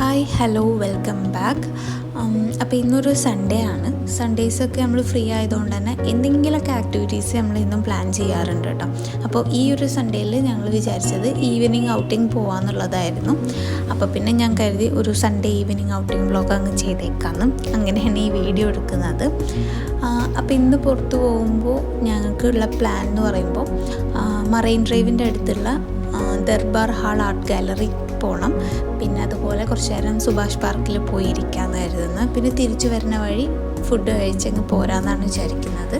Hi hello welcome back. അപ്പോൾ ഇന്നൊരു Sunday ആണ്. സൺഡേയ്സൊക്കെ നമ്മൾ ഫ്രീ ആയതുകൊണ്ട് തന്നെ എന്തെങ്കിലുമൊക്കെ ആക്ടിവിറ്റീസ് നമ്മൾ ഇന്നും പ്ലാൻ ചെയ്യാറുണ്ട് കേട്ടോ. അപ്പോൾ ഈ ഒരു സൺഡേയിൽ ഞങ്ങൾ വിചാരിച്ചത് ഈവനിങ് ഔട്ടിങ് പോകാമെന്നുള്ളതായിരുന്നു. അപ്പോൾ പിന്നെ ഞാൻ കരുതി ഒരു സൺഡേ ഈവനിങ് ഔട്ടിങ് വ്ളോഗ് അങ്ങ് ചെയ്തേക്കാമെന്ന്. അങ്ങനെയാണ് ഈ വീഡിയോ എടുക്കുന്നത്. അപ്പോൾ ഇന്ന് പുറത്ത് പോകുമ്പോൾ ഞങ്ങൾക്കുള്ള പ്ലാൻ എന്ന് പറയുമ്പോൾ മറൈൻ ഡ്രൈവിൻ്റെ അടുത്തുള്ള ദർബാർ ഹാൾ ആർട്ട് ഗാലറി പോകണം. പിന്നെ അതുപോലെ കുറച്ച് നേരം സുഭാഷ് പാർക്കിൽ പോയിരിക്കാമെന്ന് കരുതുന്നത്. പിന്നെ തിരിച്ചു വരുന്ന വഴി ഫുഡ് കഴിച്ചങ്ങ് പോരാമെന്നാണ് വിചാരിക്കുന്നത്.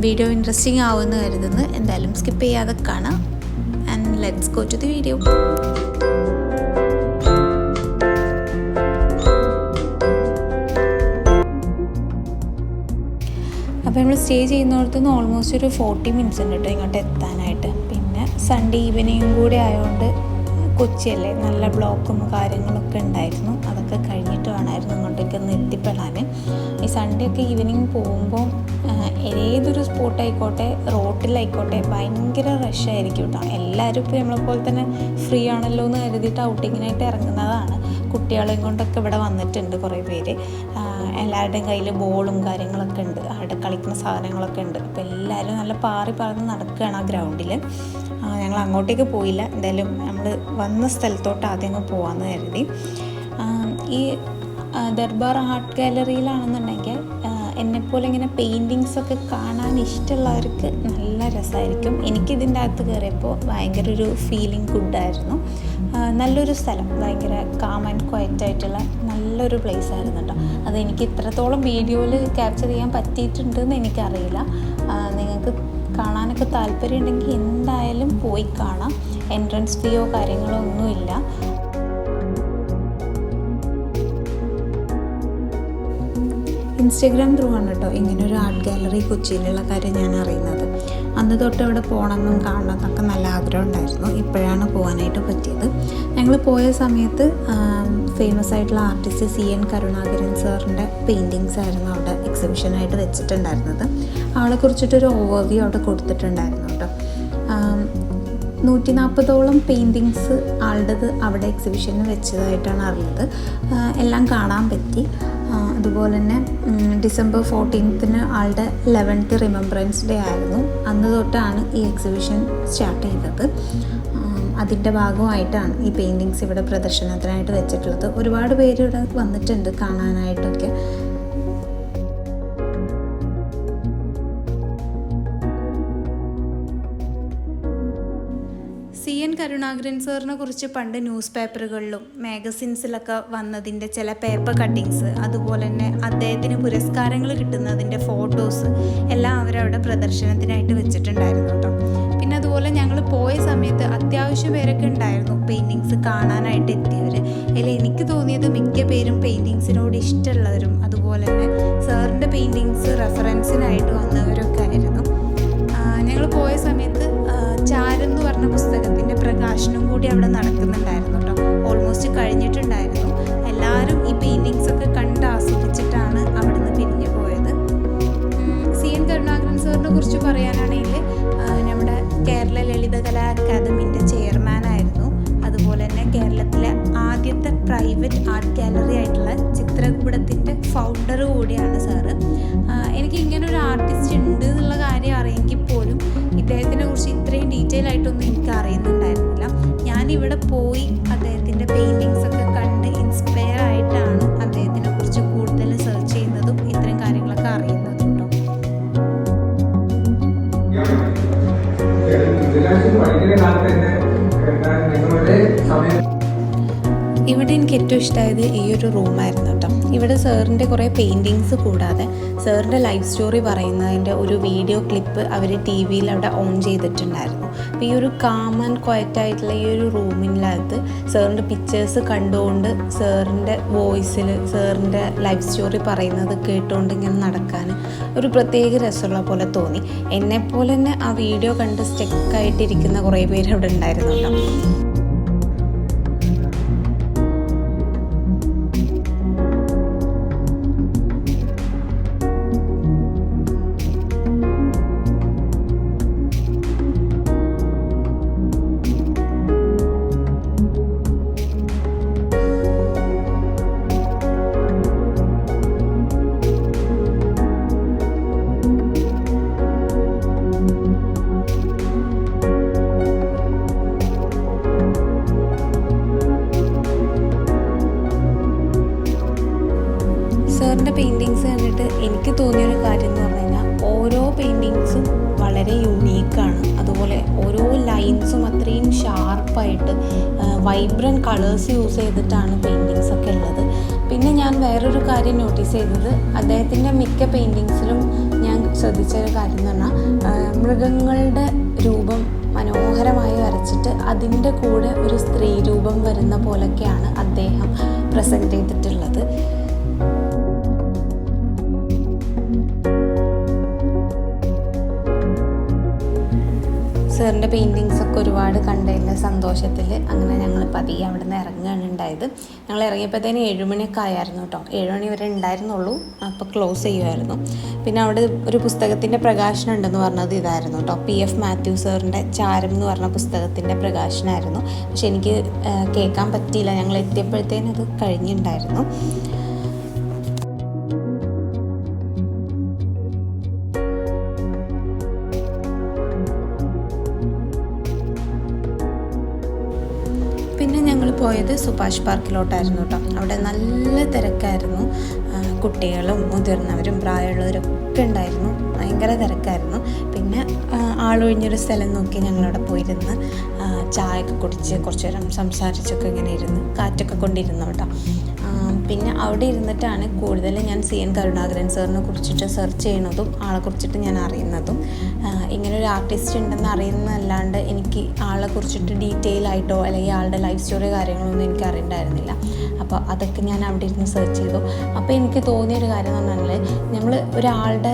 വീഡിയോ ഇൻട്രസ്റ്റിംഗ് ആവുമെന്ന് കരുതുന്നു. എന്തായാലും സ്കിപ്പ് ചെയ്യാതെ കാണാം. And let's go to the video. അപ്പോൾ നമ്മൾ സ്റ്റേ ചെയ്യുന്നിടത്തുനിന്ന് ഓൾമോസ്റ്റ് ഒരു 40 മിനിറ്റ്സ് ഉണ്ട് കേട്ടോ ഇങ്ങോട്ട് എത്താനായിട്ട്. പിന്നെ സൺഡേ ഈവനിങ്ങും കൂടി ആയതുകൊണ്ട് കൊച്ചിയല്ലേ, നല്ല ബ്ലോക്കും കാര്യങ്ങളൊക്കെ ഉണ്ടായിരുന്നു. അതൊക്കെ കഴിഞ്ഞിട്ട് വേണമായിരുന്നു ഇങ്ങോട്ടേക്ക് ഒന്ന് എത്തിപ്പെടാൻ. ഈ സൺഡേ ഒക്കെ ഈവനിങ് പോകുമ്പോൾ ഏതൊരു സ്പോട്ടായിക്കോട്ടെ റോട്ടിലായിക്കോട്ടെ ഭയങ്കര റഷായിരിക്കും കേട്ടോ. എല്ലാവരും ഇപ്പോൾ നമ്മളെപ്പോലെ തന്നെ ഫ്രീ ആണല്ലോ എന്ന് കരുതിയിട്ട് ഔട്ടിങ്ങിനായിട്ട് ഇറങ്ങുന്നതാണ്. കുട്ടികളെയും കൊണ്ടൊക്കെ ഇവിടെ വന്നിട്ടുണ്ട് കുറേ പേര്. എല്ലാവരുടെയും കയ്യിൽ ബോളും കാര്യങ്ങളൊക്കെ ഉണ്ട്, അവിടെ കളിക്കുന്ന സാധനങ്ങളൊക്കെ ഉണ്ട്. അപ്പോൾ എല്ലാവരും നല്ല പാറി പറന്ന് നടക്കുകയാണ് ആ ഗ്രൗണ്ടിൽ. ഞങ്ങൾ അങ്ങോട്ടേക്ക് പോയില്ല. എന്തായാലും നമ്മൾ വന്ന സ്ഥലത്തോട്ട് ആദ്യം അങ്ങ് പോകാമെന്ന് കരുതി. ഈ ദർബാർ ആർട്ട് ഗാലറിയിലാണെന്നുണ്ടെങ്കിൽ എന്നെപ്പോലെ ഇങ്ങനെ പെയിൻറ്റിങ്സൊക്കെ കാണാൻ ഇഷ്ടമുള്ളവർക്ക് നല്ല രസമായിരിക്കും. എനിക്കിതിൻ്റെ അകത്ത് കയറിയപ്പോൾ ഭയങ്കര ഒരു ഫീലിംഗ് ഗുഡായിരുന്നു. നല്ലൊരു സ്ഥലം, ഭയങ്കര കാം ആൻഡ് ക്വയറ്റ് ആയിട്ടുള്ള നല്ലൊരു പ്ലേസ് ആയിരുന്നു കേട്ടോ. അതെനിക്ക് ഇത്രത്തോളം വീഡിയോയിൽ ക്യാപ്ചർ ചെയ്യാൻ പറ്റിയിട്ടുണ്ടെന്ന് എനിക്കറിയില്ല. നിങ്ങൾക്ക് കാണാനൊക്കെ താല്പര്യം ഉണ്ടെങ്കിൽ എന്തായാലും പോയി കാണാം. എൻട്രൻസ് ഫീയോ കാര്യങ്ങളോ ഒന്നുമില്ല. ഇൻസ്റ്റഗ്രാം ത്രൂ ആണ് കേട്ടോ ഇങ്ങനൊരു ആർട്ട് ഗാലറി കൊച്ചിയിലുള്ള കാര്യം ഞാൻ അറിയുന്നത്. അന്ന് തൊട്ട് അവിടെ പോകണമെന്നും കാണണമെന്നൊക്കെ നല്ല ആഗ്രഹം ഉണ്ടായിരുന്നു. ഇപ്പോഴാണ് പോകാനായിട്ട് പറ്റിയത്. ഞങ്ങൾ പോയ സമയത്ത് ഫേമസ് ആയിട്ടുള്ള ആർട്ടിസ്റ്റ് CN കരുണാകരൻ സാറിൻ്റെ പെയിൻറ്റിങ്സ് ആയിരുന്നു അവിടെ എക്സിബിഷനായിട്ട് വെച്ചിട്ടുണ്ടായിരുന്നത്. ആളെക്കുറിച്ചിട്ടൊരു ഓവർവ്യൂ അവിടെ കൊടുത്തിട്ടുണ്ടായിരുന്നു കേട്ടോ. 140ഓളം പെയിൻറ്റിങ്സ് ആളുടേത് അവിടെ എക്സിബിഷന് വെച്ചതായിട്ടാണ് അറിഞ്ഞത്. എല്ലാം കാണാൻ പറ്റി. അതുപോലെ തന്നെ ഡിസംബർ 14 ആളുടെ 11th റിമംബറൻസ് ഡേ ആയിരുന്നു. അന്ന് തൊട്ടാണ് ഈ എക്സിബിഷൻ സ്റ്റാർട്ട് ചെയ്തത്. അതിൻ്റെ ഭാഗമായിട്ടാണ് ഈ പെയിൻറ്റിങ്സ് ഇവിടെ പ്രദർശനത്തിനായിട്ട് വെച്ചിട്ടുള്ളത്. ഒരുപാട് പേര് ഇവിടെ വന്നിട്ടുണ്ട് കാണാനായിട്ടൊക്കെ. CN കരുണാകരൻ സാറിനെ കുറിച്ച് പണ്ട് ന്യൂസ് പേപ്പറുകളിലും മാഗസിൻസിലൊക്കെ വന്നതിൻ്റെ ചില പേപ്പർ കട്ടിങ്സ്, അതുപോലെ തന്നെ അദ്ദേഹത്തിന് പുരസ്കാരങ്ങൾ കിട്ടുന്നതിൻ്റെ ഫോട്ടോസ് എല്ലാം അവരവിടെ പ്രദർശനത്തിനായിട്ട് വെച്ചിട്ടുണ്ടായിരുന്നു കേട്ടോ. പിന്നെ അതുപോലെ ഞങ്ങൾ പോയ സമയത്ത് അത്യാവശ്യം പേരൊക്കെ ഉണ്ടായിരുന്നു പെയിൻറ്റിങ്സ് കാണാനായിട്ട് എത്തിയവർ. അതിൽ എനിക്ക് തോന്നിയത് മിക്ക പേരും പെയിൻറ്റിങ്സിനോട് ഇഷ്ടമുള്ളവരും അതുപോലെ തന്നെ സാറിൻ്റെ പെയിൻറ്റിങ്സ് റെഫറൻസിനായിട്ട് വന്നവരൊക്കെ ആയിരുന്നു. ഞങ്ങൾ പോയ സമയത്ത് ചാരെന്ന് പറഞ്ഞ പുസ്തകത്തിൻ്റെ പ്രകാശനം കൂടി അവിടെ നടക്കുന്നുണ്ടായിരുന്നു കേട്ടോ. ഓൾമോസ്റ്റ് കഴിഞ്ഞിട്ടുണ്ടായിരുന്നു. എല്ലാവരും ഈ പെയിൻറ്റിങ്സൊക്കെ കണ്ട് ആസ്വദിച്ചിട്ടാണ് അവിടെ നിന്ന് പിരിഞ്ഞു പോയത്. CN കരുണാകരൻ സാറിനെ കുറിച്ച് പറയാനാണെങ്കിൽ നമ്മുടെ കേരള ലളിതകലാ അക്കാദമിൻ്റെ ചെയർമാനായിരുന്നു. അതുപോലെ തന്നെ കേരളത്തിലെ ആദ്യത്തെ പ്രൈവറ്റ് ആർട്ട് ഗാലറി ആയിട്ടുള്ള ചിത്രകൂടത്തിൻ്റെ ഫൗണ്ടർ കൂടിയാണ് സാറ്. എനിക്ക് ഇങ്ങനെ ഒരു ആർട്ടിസ്റ്റ് ഉണ്ട് എന്നുള്ള കാര്യം അറിയെങ്കിൽ പോലും ഇദ്ദേഹത്തിനെ കുറിച്ച് ഇത്രയും ഡീറ്റെയിൽ ആയിട്ടൊന്നും എനിക്ക് അറിയുന്നുണ്ടായിരുന്നില്ല. ഞാനിവിടെ പോയി അദ്ദേഹത്തിൻ്റെ പെയിൻറ്റിങ്സ് ഒക്കെ കണ്ട് ഇൻസ്പയർ ആയിട്ടാണ് അദ്ദേഹത്തിനെ കുറിച്ച് കൂടുതൽ സെർച്ച് ചെയ്യുന്നതും ഇത്തരം കാര്യങ്ങളൊക്കെ അറിയുന്നതും കേട്ടോ. ഇവിടെ എനിക്ക് ഏറ്റവും ഇഷ്ടമായത് ഈ ഒരു റൂമായിരുന്നു കേട്ടോ. ഇവിടെ സാറിൻ്റെ കുറേ പെയിൻറ്റിങ്സ് കൂടാതെ സാറിൻ്റെ ലൈഫ് സ്റ്റോറി പറയുന്നതിൻ്റെ ഒരു വീഡിയോ ക്ലിപ്പ് അവർ TV-യിൽ അവിടെ ഓൺ ചെയ്തിട്ടുണ്ടായിരുന്നു. അപ്പോൾ ഈ ഒരു കാം ആൻഡ് ക്വയറ്റായിട്ടുള്ള ഈ ഒരു റൂമിനകത്ത് സാറിൻ്റെ പിക്ചേഴ്സ് കണ്ടുകൊണ്ട് സാറിൻ്റെ വോയിസിൽ സാറിൻ്റെ ലൈഫ് സ്റ്റോറി പറയുന്നത് കേട്ടുകൊണ്ട് ഇങ്ങനെ നടക്കാൻ ഒരു പ്രത്യേക രസമുള്ള പോലെ തോന്നി. എന്നെപ്പോലെ തന്നെ ആ വീഡിയോ കണ്ട് സ്റ്റെക്കായിട്ടിരിക്കുന്ന കുറേ പേര് അവിടെ ഉണ്ടായിരുന്നു കേട്ടോ. എനിക്ക് തോന്നിയൊരു കാര്യം എന്ന് പറഞ്ഞു കഴിഞ്ഞാൽ ഓരോ പെയിൻറ്റിങ്സും വളരെ യുണീക്കാണ്. അതുപോലെ ഓരോ ലൈൻസും അത്രയും ഷാർപ്പായിട്ട് വൈബ്രൻറ്റ് കളേഴ്സ് യൂസ് ചെയ്തിട്ടാണ് പെയിൻറ്റിങ്സൊക്കെ ഉള്ളത്. പിന്നെ ഞാൻ വേറൊരു കാര്യം നോട്ടീസ് ചെയ്തത്, അദ്ദേഹത്തിൻ്റെ മിക്ക പെയിൻറ്റിങ്സിലും ഞാൻ ശ്രദ്ധിച്ചൊരു കാര്യം എന്ന് പറഞ്ഞാൽ മൃഗങ്ങളുടെ രൂപം മനോഹരമായി വരച്ചിട്ട് അതിൻ്റെ കൂടെ ഒരു സ്ത്രീ രൂപം വരുന്ന പോലൊക്കെയാണ് അദ്ദേഹം പ്രസൻറ്റ് ചെയ്തിട്ടുള്ളത്. സാറിൻ്റെ പെയിൻറ്റിങ്സൊക്കെ ഒരുപാട് കണ്ടതിൻ്റെ സന്തോഷത്തിൽ അങ്ങനെ ഞങ്ങൾ പതിയെ അവിടെ നിന്ന് ഇറങ്ങുകയാണ് ഉണ്ടായത്. ഞങ്ങൾ ഇറങ്ങിയപ്പോഴത്തേന് 7 മണിയൊക്കെ ആയിരുന്നു കേട്ടോ. 7 മണി വരെ ഉണ്ടായിരുന്നുള്ളൂ, അപ്പോൾ ക്ലോസ് ചെയ്യുമായിരുന്നു. പിന്നെ അവിടെ ഒരു പുസ്തകത്തിൻ്റെ പ്രകാശനം ഉണ്ടെന്ന് പറഞ്ഞത് ഇതായിരുന്നു കേട്ടോ. PF മാത്യു സാറിൻ്റെ ചാരം എന്ന് പറഞ്ഞ പുസ്തകത്തിൻ്റെ പ്രകാശനമായിരുന്നു. പക്ഷെ എനിക്ക് കേൾക്കാൻ പറ്റിയില്ല, ഞങ്ങൾ എത്തിയപ്പോഴത്തേനും അത് കഴിഞ്ഞിട്ടുണ്ടായിരുന്നു. പിന്നെ ഞങ്ങൾ പോയത് സുഭാഷ് പാർക്കിലോട്ടായിരുന്നു കേട്ടോ. അവിടെ നല്ല തിരക്കായിരുന്നു. കുട്ടികളും മുതിർന്നവരും പ്രായമുള്ളവരൊക്കെ ഉണ്ടായിരുന്നു. ഭയങ്കര തിരക്കായിരുന്നു. പിന്നെ ആളൊഴിഞ്ഞൊരു സ്ഥലം നോക്കി ഞങ്ങളവിടെ പോയിരുന്ന് ചായയൊക്കെ കുടിച്ച് കുറച്ച് നേരം സംസാരിച്ചൊക്കെ ഇങ്ങനെ ഇരുന്ന് കാറ്റൊക്കെ കൊണ്ടിരുന്നു കേട്ടോ. പിന്നെ അവിടെ ഇരുന്നിട്ടാണ് കൂടുതൽ ഞാൻ CN കരുണാകരൻ സാറിനെ കുറിച്ചിട്ട് സെർച്ച് ചെയ്യുന്നതും ആളെ കുറിച്ചിട്ട് ഞാൻ അറിയുന്നതും. ഇങ്ങനൊരു ആർട്ടിസ്റ്റ് ഉണ്ടെന്ന് അറിയുന്നതല്ലാണ്ട് എനിക്ക് ആളെ കുറിച്ചിട്ട് ഡീറ്റെയിൽ ആയിട്ടോ അല്ലെങ്കിൽ ആളുടെ ലൈഫ് സ്റ്റോറി കാര്യങ്ങളൊന്നും എനിക്ക് അറിയണ്ടായിരുന്നില്ല. അപ്പോൾ അതൊക്കെ ഞാൻ അവിടെ ഇരുന്ന് സെർച്ച് ചെയ്തു. അപ്പോൾ എനിക്ക് തോന്നിയൊരു കാര്യം എന്ന് പറഞ്ഞാൽ, നമ്മൾ ഒരാളുടെ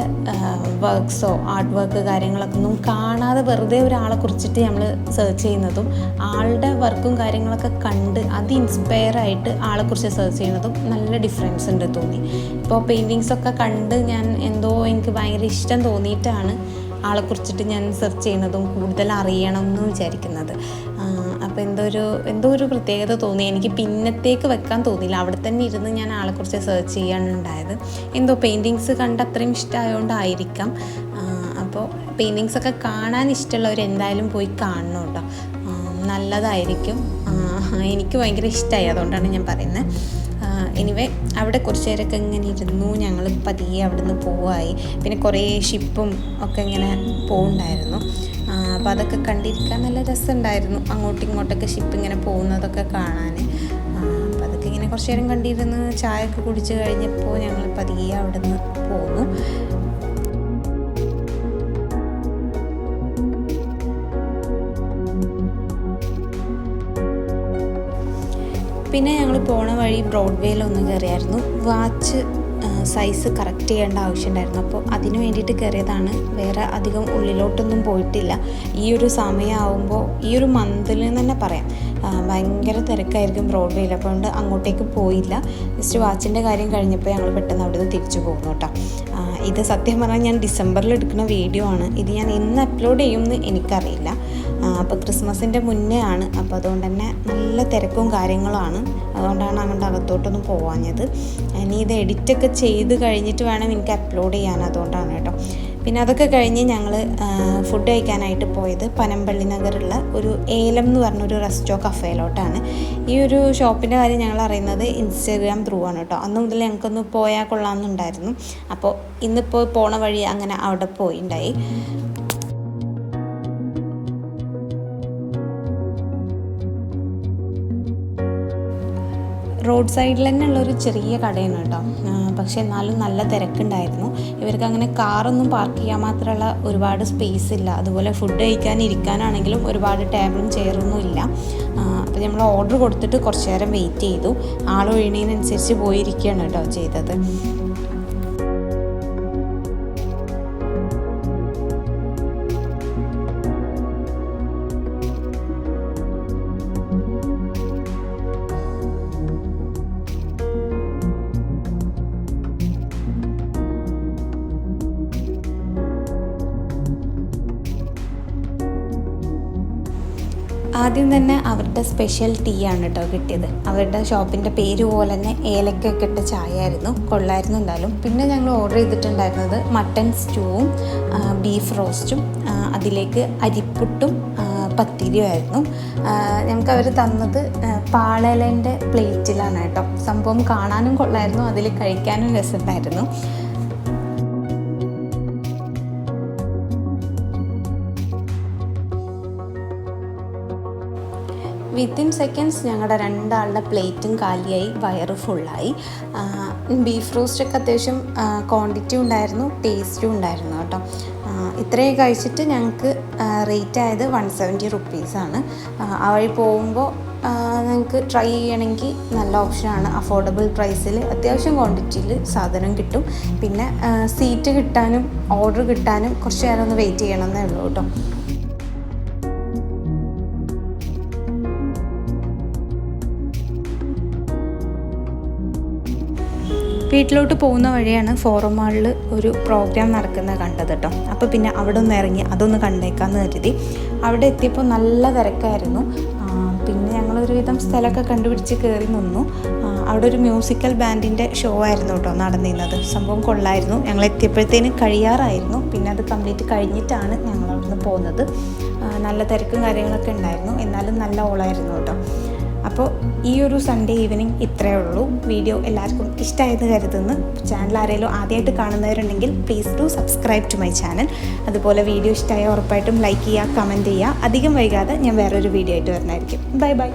വർക്ക്സോ ആർട്ട് വർക്ക് കാര്യങ്ങളൊക്കെ ഒന്നും കാണാതെ വെറുതെ ഒരാളെ കുറിച്ചിട്ട് നമ്മൾ സെർച്ച് ചെയ്യുന്നതും ആളുടെ വർക്കും കാര്യങ്ങളൊക്കെ കണ്ട് അത് ഇൻസ്പയറായിട്ട് ആളെക്കുറിച്ച് സെർച്ച് ചെയ്യുന്നതും നല്ല ഡിഫറൻസ് ഉണ്ട് തോന്നി. ഇപ്പോൾ പെയിൻറ്റിങ്സൊക്കെ കണ്ട് ഞാൻ എനിക്ക് ഭയങ്കര ഇഷ്ടം തോന്നിയിട്ടാണ് ആളെക്കുറിച്ചിട്ട് ഞാൻ സെർച്ച് ചെയ്യുന്നതും കൂടുതൽ അറിയണം എന്ന് വിചാരിക്കുന്നത്. അപ്പോൾ എന്തോ ഒരു പ്രത്യേകത തോന്നി. എനിക്ക് പിന്നത്തേക്ക് വെക്കാൻ തോന്നിയില്ല, അവിടെ തന്നെ ഇരുന്ന് ഞാൻ ആളെക്കുറിച്ച് സെർച്ച് ചെയ്യാനുണ്ടായത്. പെയിൻറ്റിങ്സ് കണ്ട് അത്രയും ഇഷ്ടമായതുകൊണ്ടായിരിക്കാം. അപ്പോൾ പെയിൻറ്റിങ്സൊക്കെ കാണാൻ ഇഷ്ടമുള്ളവർ എന്തായാലും പോയി കാണണം കേട്ടോ, നല്ലതായിരിക്കും. എനിക്ക് ഭയങ്കര ഇഷ്ടമായി, അതുകൊണ്ടാണ് ഞാൻ പറയുന്നത്. എനിവേ അവിടെ കുറച്ച് നേരമൊക്കെ ഇങ്ങനെ ഇരുന്നു. ഞങ്ങൾ പതിയെ അവിടെ നിന്ന് പോവായി. പിന്നെ കുറേ ഷിപ്പും ഒക്കെ ഇങ്ങനെ പോകുന്നുണ്ടായിരുന്നു. അപ്പോൾ അതൊക്കെ കണ്ടിരിക്കാൻ നല്ല രസമുണ്ടായിരുന്നു. അങ്ങോട്ടും ഇങ്ങോട്ടൊക്കെ ഷിപ്പ് ഇങ്ങനെ പോകുന്നതൊക്കെ കാണാൻ. അപ്പോൾ അതൊക്കെ ഇങ്ങനെ കുറച്ച് നേരം കണ്ടിരുന്ന് ചായയൊക്കെ കുടിച്ച് കഴിഞ്ഞപ്പോൾ ഞങ്ങൾ പതിയെ അവിടെ നിന്ന് പോന്നു. പിന്നെ ഞങ്ങൾ പോണ വഴി ബ്രോഡ്വേയിലൊന്ന് കയറിയായിരുന്നു. വാച്ച് സൈസ് കറക്റ്റ് ചെയ്യേണ്ട ആവശ്യമുണ്ടായിരുന്നു. അപ്പോൾ അതിന് വേണ്ടിയിട്ട് കയറിയതാണ്, വേറെ അധികം ഉള്ളിലോട്ടൊന്നും പോയിട്ടില്ല. ഈ ഒരു സമയമാകുമ്പോൾ ഈ ഒരു മന്തിൽ തന്നെ പറയാം ഭയങ്കര തിരക്കായിരിക്കും ബ്രോഡ്വേയിൽ. അപ്പോൾ അതുകൊണ്ട് അങ്ങോട്ടേക്ക് പോയില്ല. ജസ്റ്റ് വാച്ചിൻ്റെ കാര്യം കഴിഞ്ഞപ്പോൾ ഞങ്ങൾ പെട്ടെന്ന് അവിടെ നിന്ന് തിരിച്ചു പോകുന്നു കേട്ടോ. ഇത് സത്യം പറഞ്ഞാൽ ഞാൻ ഡിസംബറിൽ എടുക്കുന്ന വീഡിയോ ആണ്. ഇത് ഞാൻ എന്ന് അപ്ലോഡ് ചെയ്യുമെന്ന് എനിക്കറിയില്ല. അപ്പോൾ ക്രിസ്മസിൻ്റെ മുന്നേ ആണ്. അപ്പോൾ അതുകൊണ്ട് തന്നെ നല്ല തിരക്കും കാര്യങ്ങളുമാണ്. അതുകൊണ്ടാണ് അങ്ങോട്ട് അകത്തോട്ടൊന്നും പോവാഞ്ഞത്. ഇനി ഇത് എഡിറ്റൊക്കെ ചെയ്ത് കഴിഞ്ഞിട്ട് വേണം എനിക്ക് അപ്ലോഡ് ചെയ്യാൻ, അതുകൊണ്ടാണ് കേട്ടോ. പിന്നെ അതൊക്കെ കഴിഞ്ഞ് ഞങ്ങൾ ഫുഡ് കഴിക്കാനായിട്ട് പോയത് പനമ്പള്ളി നഗറുള്ള ഒരു ഏലം എന്ന് പറഞ്ഞൊരു റെസ്റ്റോ കഫേയിലോട്ടാണ്. ഈ ഒരു ഷോപ്പിൻ്റെ കാര്യം ഞങ്ങൾ അറിയുന്നത് ഇൻസ്റ്റാഗ്രാം ത്രൂ ആണ് കേട്ടോ. അന്ന് മുതൽ ഞങ്ങൾക്കൊന്ന് പോയാൽ കൊള്ളാമെന്നുണ്ടായിരുന്നു. അപ്പോൾ ഇന്നിപ്പോൾ പോണ വഴി അങ്ങനെ അവിടെ പോയിണ്ടായി. റോഡ് സൈഡിൽ തന്നെ ഉള്ളൊരു ചെറിയ കടയാണ് കേട്ടോ. പക്ഷേ എന്നാലും നല്ല തിരക്കുണ്ടായിരുന്നു. ഇവർക്ക് അങ്ങനെ കാറൊന്നും പാർക്ക് ചെയ്യാൻ മാത്രമുള്ള ഒരുപാട് സ്പേസ് ഇല്ല. അതുപോലെ ഫുഡ് കഴിക്കാൻ ഇരിക്കാനാണെങ്കിലും ഒരുപാട് ടേബിളും ചെയറൊന്നും ഇല്ല. അപ്പോൾ നമ്മൾ ഓർഡർ കൊടുത്തിട്ട് കുറച്ച് നേരം വെയിറ്റ് ചെയ്തു. ആളൊഴിയുന്നതിനനുസരിച്ച് പോയിരിക്കുകയാണ് കേട്ടോ ചെയ്തത്. ആദ്യം തന്നെ അവരുടെ സ്പെഷ്യൽ ടീ ആണ് കേട്ടോ കിട്ടിയത്. അവരുടെ ഷോപ്പിൻ്റെ പേര് പോലെ തന്നെ ഏലക്കൊക്കെ ഇട്ട ചായ ആയിരുന്നു, കൊള്ളായിരുന്നു എന്തായാലും. പിന്നെ ഞങ്ങൾ ഓർഡർ ചെയ്തിട്ടുണ്ടായിരുന്നത് മട്ടൺ സ്റ്റൂവും ബീഫ് റോസ്റ്റും അതിലേക്ക് അരിപ്പുട്ടും പത്തിരിയുമായിരുന്നു. ഞങ്ങൾക്ക് അവർ തന്നത് പാളയിലേൻ്റെ പ്ലേറ്റിലാണ് കേട്ടോ. സംഭവം കാണാനും കൊള്ളായിരുന്നു, അതിൽ കഴിക്കാനും രസമുണ്ടായിരുന്നു. വിത്തിൻ സെക്കൻഡ്സ് ഞങ്ങളുടെ രണ്ടാളുടെ പ്ലേറ്റും കാലിയായി, വയറ് ഫുള്ളായി. ബീഫ് റോസ്റ്റൊക്കെ അത്യാവശ്യം ക്വാണ്ടിറ്റി ഉണ്ടായിരുന്നു, ടേസ്റ്റും ഉണ്ടായിരുന്നു കേട്ടോ. ഇത്രയും കഴിച്ചിട്ട് ഞങ്ങൾക്ക് റേറ്റ് ആയത് 170 റുപ്പീസാണ്. ആ വഴി പോകുമ്പോൾ നിങ്ങൾക്ക് ട്രൈ ചെയ്യണമെങ്കിൽ നല്ല ഓപ്ഷനാണ്. അഫോർഡബിൾ പ്രൈസിൽ അത്യാവശ്യം ക്വാണ്ടിറ്റിയിൽ സാധനം കിട്ടും. പിന്നെ സീറ്റ് കിട്ടാനും ഓർഡർ കിട്ടാനും കുറച്ച് നേരം ഒന്ന് വെയിറ്റ് ചെയ്യണമെന്നേ ഉള്ളൂ കേട്ടോ. വീട്ടിലോട്ട് പോകുന്ന വഴിയാണ് ഫോറം മാളിൽ ഒരു പ്രോഗ്രാം നടക്കുന്നത് കണ്ടത് കേട്ടോ. അപ്പോൾ പിന്നെ അവിടെ ഒന്ന് ഇറങ്ങി അതൊന്ന് കണ്ടേക്കാമെന്ന് കരുതി. അവിടെ എത്തിയപ്പോൾ നല്ല തിരക്കായിരുന്നു. പിന്നെ ഞങ്ങളൊരുവിധം സ്ഥലമൊക്കെ കണ്ടുപിടിച്ച് കയറി നിന്നു. അവിടെ ഒരു മ്യൂസിക്കൽ ബാൻഡിൻ്റെ ഷോ ആയിരുന്നു കേട്ടോ നടന്നിരുന്നത്. സംഭവം കൊള്ളായിരുന്നു. ഞങ്ങൾ എത്തിയപ്പോഴത്തേന് കഴിയാറായിരുന്നു. പിന്നെ അത് കംപ്ലീറ്റ് കഴിഞ്ഞിട്ടാണ് ഞങ്ങൾ അവിടെ നിന്ന് പോകുന്നത്. നല്ല തിരക്കും കാര്യങ്ങളൊക്കെ ഉണ്ടായിരുന്നു, എന്നാലും നല്ല ഓളായിരുന്നു കേട്ടോ. അപ്പോൾ ഈ ഒരു സൺഡേ ഈവനിങ് ഇത്രയേ ഉള്ളൂ. വീഡിയോ എല്ലാവർക്കും ഇഷ്ടമായെന്ന് കരുതുന്നു. ചാനൽ ആരെങ്കിലും ആദ്യമായിട്ട് കാണുന്നവരുണ്ടെങ്കിൽ please do subscribe to my channel. അതുപോലെ വീഡിയോ ഇഷ്ടമായ ഉറപ്പായിട്ടും ലൈക്ക് ചെയ്യുക, കമൻറ്റ് ചെയ്യുക. അധികം വൈകാതെ ഞാൻ വേറൊരു വീഡിയോ ആയിട്ട് വരുന്നതായിരിക്കും. Bye bye.